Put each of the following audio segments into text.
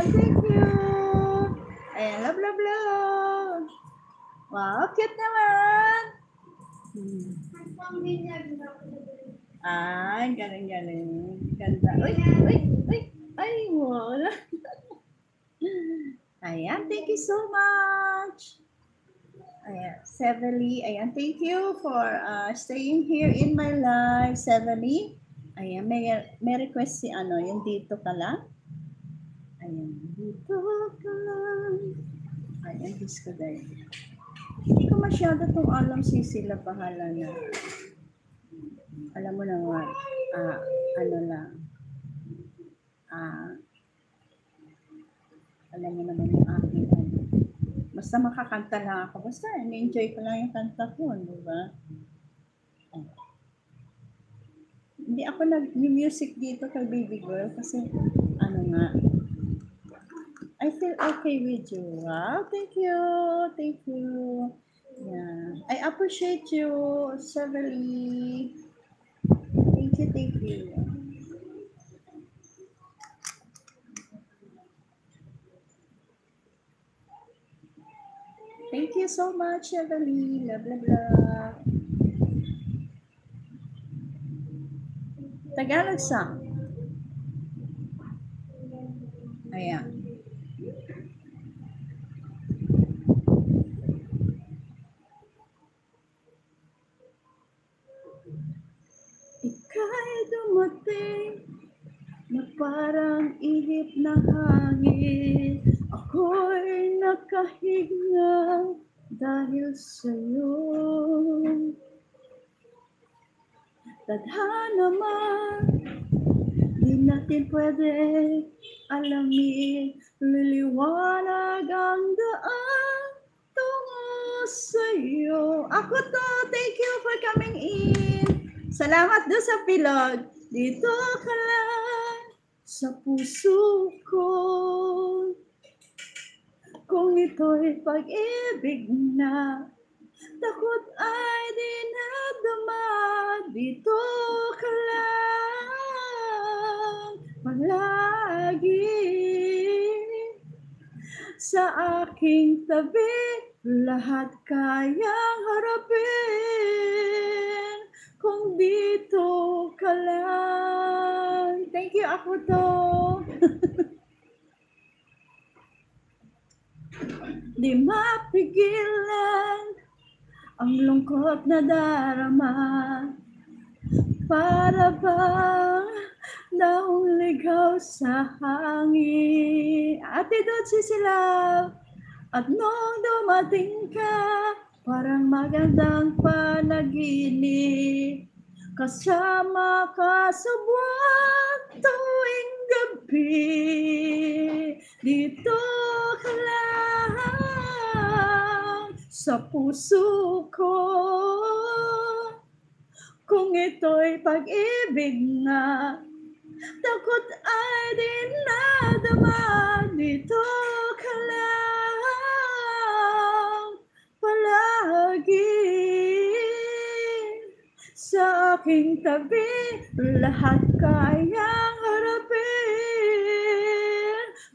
Ayan, thank you. Ayan, love, love, love. Wow, cute naman. Ay, galing. Ganda. Uy. Ay, wala. Ayan, thank you so much. Ayan, Sevely. Ayan, thank you for staying here in my live, Sevely. Ayan, may request si yung dito ka lang. Ayan, dito ka lang. Ayan, disco dahil. Hindi ko masyado itong alam, Sisila, bahala na. Alam mo naman, alam mo naman yung aking basta makakanta lang ako. Basta, enjoy ko lang yung kanta ko, di ba? Hindi ako nag-music dito kay Baby Girl kasi, I feel okay with you. Wow, thank you. Yeah, I appreciate you, Sevely. Thank you. Thank you so much, Sevely. Blah, blah, blah. Tagalog song. Ayan. Ika'y dumating na parang ihip na hangin. Ako'y nakahinga dahil sa'yo. Tadhana man, di natin pwede alamin. Liliwanag ang daan tungo sa'yo. Ako to, thank you for coming in. Salamat doon sa pilog. Dito ka lang sa puso ko. Kung ito'y pag-ibig na, takot ay di nadama. Dito ka lang palagi sa aking tabi. Lahat kayang harapin kung dito ka lang. Thank you, ako to. Di mapigilan ang lungkot na darama. Para bang daong ligaw sa hangin. Ate Dotsi sila. At nung dumating ka, parang magandang panaginip. Kasama ka sa buwan tuwing gabi. Dito ka lang sa puso ko. Kung ito'y pag-ibig nga, takot ay di nadama. Dito ka lang palagi sa aking tabi. Lahat kayang harapin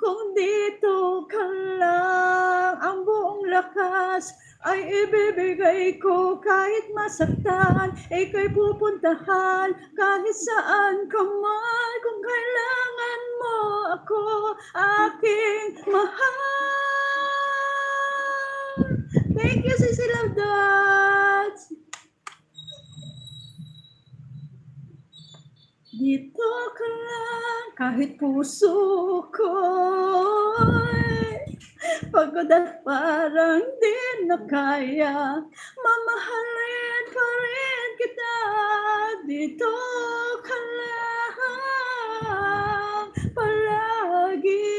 kung dito ka lang. Ang buong lakas ay ibibigay ko kahit masaktan. Ika'y pupuntahan kahit saan ka man. Kung kailangan mo ako, aking mahal. Thank you, Sisi Love Dots. Dito ka lang kahit puso ko'y pagod at parang di na kaya. Mamahalin pa rin kita. Dito ka lang palagi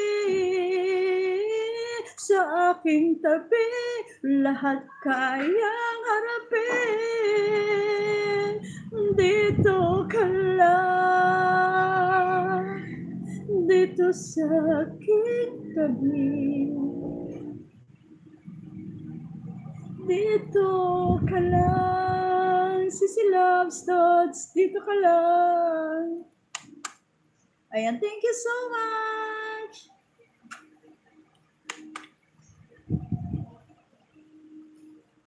sa aking tabi. Lahat kayang harapin. Dito ka lang, dito sa aking tabi. Dito ka lang, Sisi Loves Dots, dito ka lang. Ayan, thank you so much.